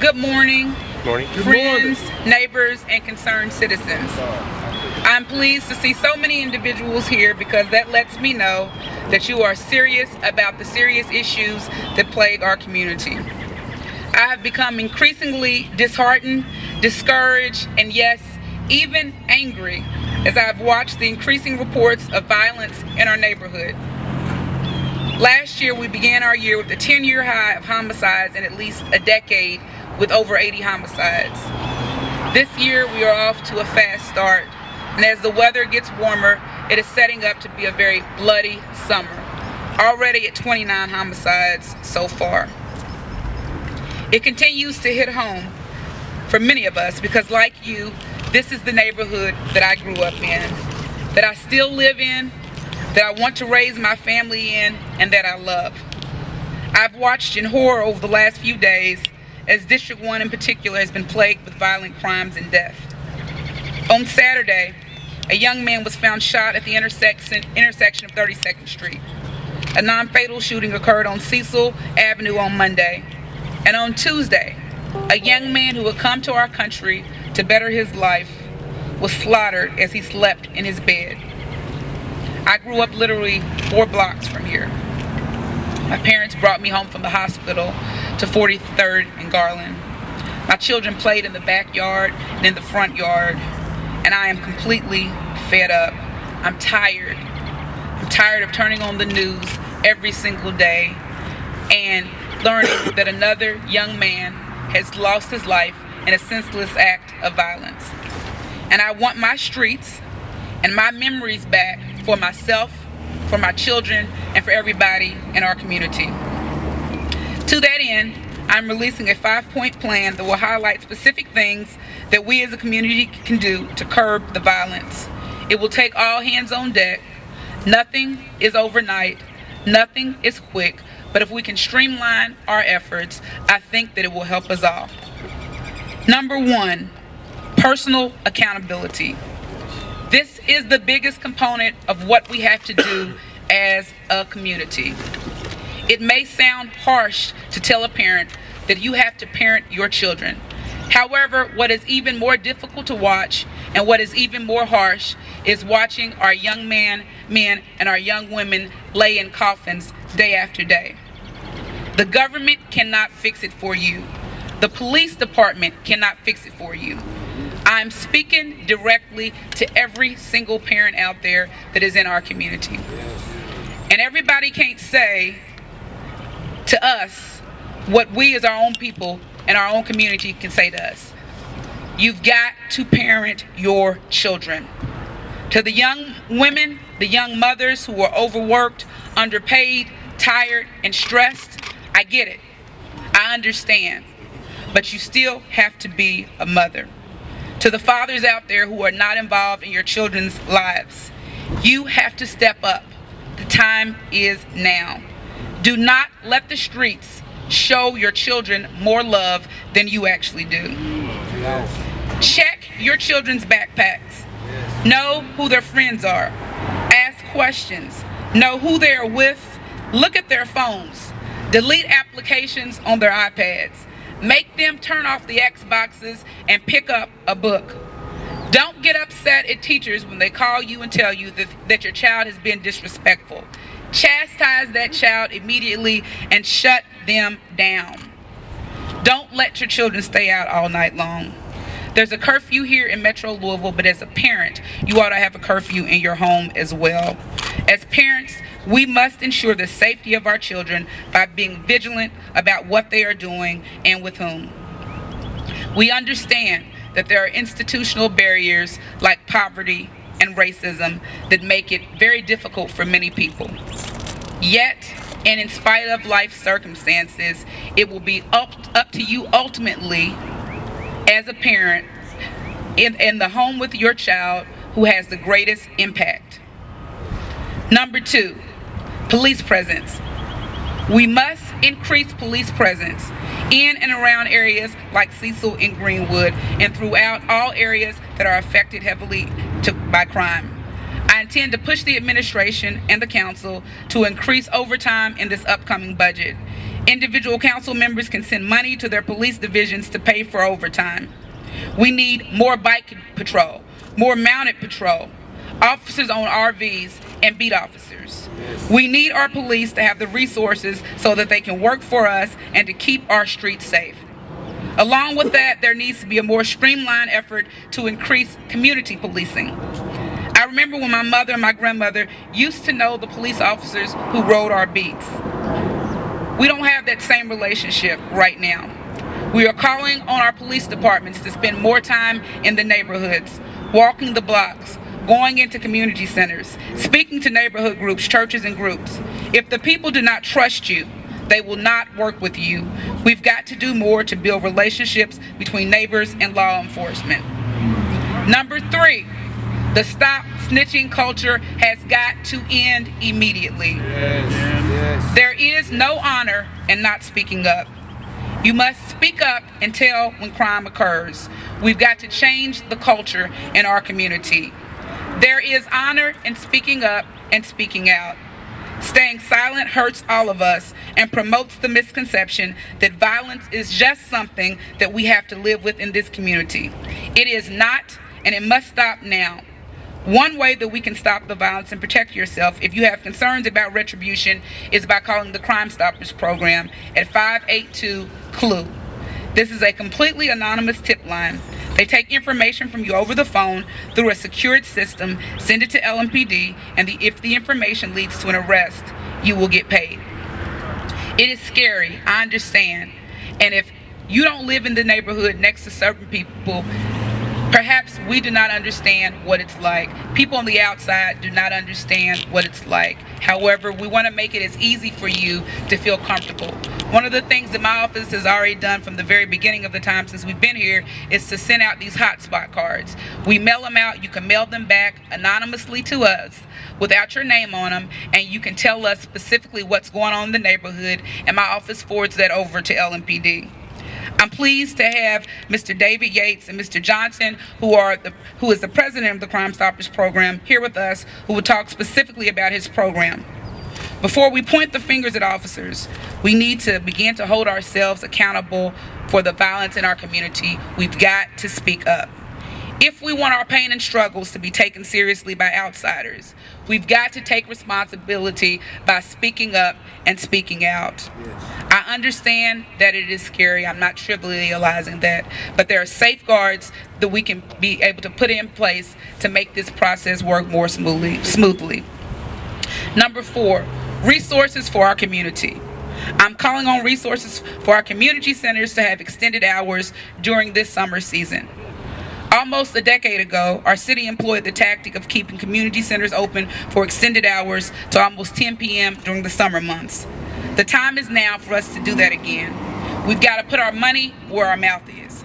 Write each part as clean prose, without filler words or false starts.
Good morning, Morning. friends, neighbors, and concerned citizens. I'm pleased to see so many individuals here because that lets me know that you are serious about the serious issues that plague our community. I have become increasingly disheartened, discouraged, and yes, even angry as I have watched the increasing reports of violence in our neighborhood. Last year, we began our year with a 10-year high of homicides in at least a decade with over 80 homicides. This year, we are off to a fast start, and as the weather gets warmer, it is setting up to be a very bloody summer, already at 29 homicides so far. It continues to hit home for many of us because, like you, this is the neighborhood that I grew up in, that I still live in, that I want to raise my family in, and that I love. I've watched in horror over the last few days as District 1 in particular has been plagued with violent crimes and death. On Saturday, a young man was found shot at the intersection of 32nd Street. A non-fatal shooting occurred on Cecil Avenue on Monday. And on Tuesday, a young man who had come to our country to better his life was slaughtered as he slept in his bed. I grew up literally 4 blocks from here. My parents brought me home from the hospital to 43rd and Garland. My children played in the backyard and in the front yard, and I am completely fed up. I'm tired. I'm tired of turning on the news every single day and learning that another young man has lost his life in a senseless act of violence. And I want my streets and my memories back for myself, for my children, and for everybody in our community. To that end, I'm releasing a 5-point plan that will highlight specific things that we as a community can do to curb the violence. It will take all hands on deck. Nothing is overnight, nothing is quick, but if we can streamline our efforts, I think that it will help us all. Number 1, personal accountability. This is the biggest component of what we have to do as a community. It may sound harsh to tell a parent that you have to parent your children. However, what is even more difficult to watch and what is even more harsh is watching our young men and our young women lay in coffins day after day. The government cannot fix it for you. The police department cannot fix it for you. I'm speaking directly to every single parent out there that is in our community. And everybody can't say to us what we as our own people and our own community can say to us. You've got to parent your children. To the young women, the young mothers who are overworked, underpaid, tired, and stressed, I get it. I understand. But you still have to be a mother. To the fathers out there who are not involved in your children's lives, you have to step up. The time is now. Do not let the streets show your children more love than you actually do. Check your children's backpacks. Know who their friends are. Ask questions. Know who they are with. Look at their phones. Delete applications on their iPads. Make them turn off the Xboxes and pick up a book. Don't get upset at teachers when they call you and tell you that your child has been disrespectful. Chastise that child immediately and shut them down. Don't let your children stay out all night long. There's a curfew here in Metro Louisville, but as a parent, you ought to have a curfew in your home as well. As parents, we must ensure the safety of our children by being vigilant about what they are doing and with whom. We understand that there are institutional barriers like poverty and racism that make it very difficult for many people. Yet, and in spite of life circumstances, it will be up to you ultimately as a parent in the home with your child who has the greatest impact. Number 2, police presence. We must increase police presence in and around areas like Cecil and Greenwood and throughout all areas that are affected heavily by crime. I intend to push the administration and the council to increase overtime in this upcoming budget. Individual council members can send money to their police divisions to pay for overtime. We need more bike patrol, more mounted patrol, officers on RVs, and beat officers. We need our police to have the resources so that they can work for us and to keep our streets safe. Along with that, there needs to be a more streamlined effort to increase community policing. I remember when my mother and my grandmother used to know the police officers who rode our beats. We don't have that same relationship right now. We are calling on our police departments to spend more time in the neighborhoods, walking the blocks, going into community centers, speaking to neighborhood groups, churches, and groups. If the people do not trust you, they will not work with you. We've got to do more to build relationships between neighbors and law enforcement. Number 3, the stop snitching culture has got to end immediately. Yes. There is no honor in not speaking up. You must speak up and tell when crime occurs. We've got to change the culture in our community. There is honor in speaking up and speaking out. Staying silent hurts all of us and promotes the misconception that violence is just something that we have to live with in this community. It is not, and it must stop now. One way that we can stop the violence and protect yourself if you have concerns about retribution is by calling the Crime Stoppers program at 582-CLUE. This is a completely anonymous tip line. They take information from you over the phone through a secured system, send it to LMPD, and if the information leads to an arrest, you will get paid. It is scary, I understand. And if you don't live in the neighborhood next to certain people, perhaps we do not understand what it's like. People on the outside do not understand what it's like. However, we want to make it as easy for you to feel comfortable. One of the things that my office has already done from the very beginning of the time since we've been here is to send out these hotspot cards. We mail them out. You can mail them back anonymously to us without your name on them, and you can tell us specifically what's going on in the neighborhood, and my office forwards that over to LMPD. I'm pleased to have Mr. David Yates and Mr. Johnson, who is the president of the Crime Stoppers program, here with us, who will talk specifically about his program. Before we point the fingers at officers, we need to begin to hold ourselves accountable for the violence in our community. We've got to speak up. If we want our pain and struggles to be taken seriously by outsiders, we've got to take responsibility by speaking up and speaking out. Yes. I understand that it is scary. I'm not trivializing that, but there are safeguards that we can be able to put in place to make this process work more smoothly. Number 4, resources for our community. I'm calling on resources for our community centers to have extended hours during this summer season. Almost a decade ago, our city employed the tactic of keeping community centers open for extended hours to almost 10 p.m. during the summer months. The time is now for us to do that again. We've got to put our money where our mouth is.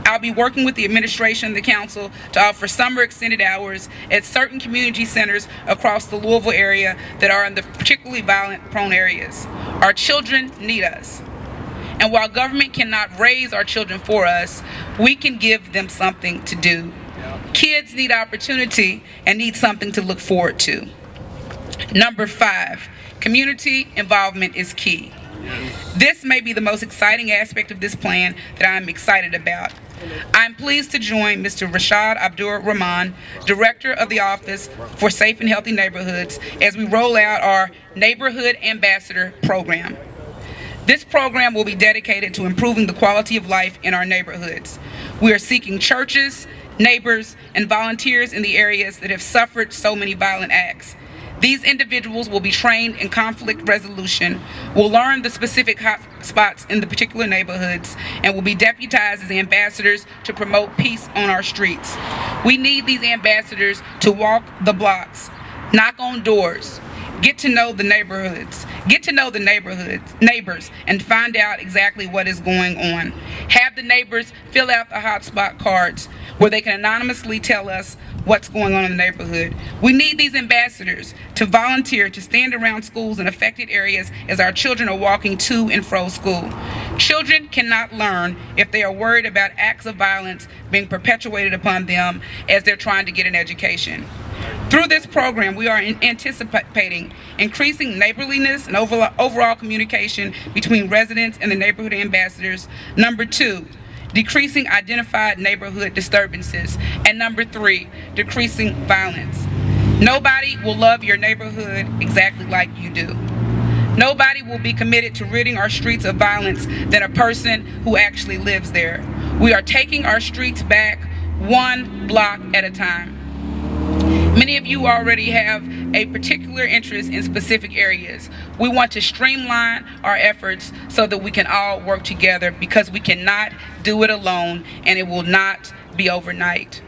I'll be working with the administration and the council to offer summer extended hours at certain community centers across the Louisville area that are in the particularly violent-prone areas. Our children need us. And while government cannot raise our children for us, we can give them something to do. Kids need opportunity and need something to look forward to. Number 5, community involvement is key. This may be the most exciting aspect of this plan that I'm excited about. I'm pleased to join Mr. Rashad Abdur-Rahman, Director of the Office for Safe and Healthy Neighborhoods, as we roll out our Neighborhood Ambassador program. This program will be dedicated to improving the quality of life in our neighborhoods. We are seeking churches, neighbors, and volunteers in the areas that have suffered so many violent acts. These individuals will be trained in conflict resolution, will learn the specific hot spots in the particular neighborhoods, and will be deputized as ambassadors to promote peace on our streets. We need these ambassadors to walk the blocks, knock on doors, get to know the neighborhoods, neighbors, and find out exactly what is going on. Have the neighbors fill out the hotspot cards where they can anonymously tell us what's going on in the neighborhood. We need these ambassadors to volunteer to stand around schools in affected areas as our children are walking to and fro school. Children cannot learn if they are worried about acts of violence being perpetuated upon them as they're trying to get an education. Through this program, we are anticipating increasing neighborliness and overall communication between residents and the neighborhood ambassadors. Number 2, decreasing identified neighborhood disturbances. And number 3, decreasing violence. Nobody will love your neighborhood exactly like you do. Nobody will be committed to ridding our streets of violence than a person who actually lives there. We are taking our streets back one block at a time. Many of you already have a particular interest in specific areas. We want to streamline our efforts so that we can all work together, because we cannot do it alone and it will not be overnight.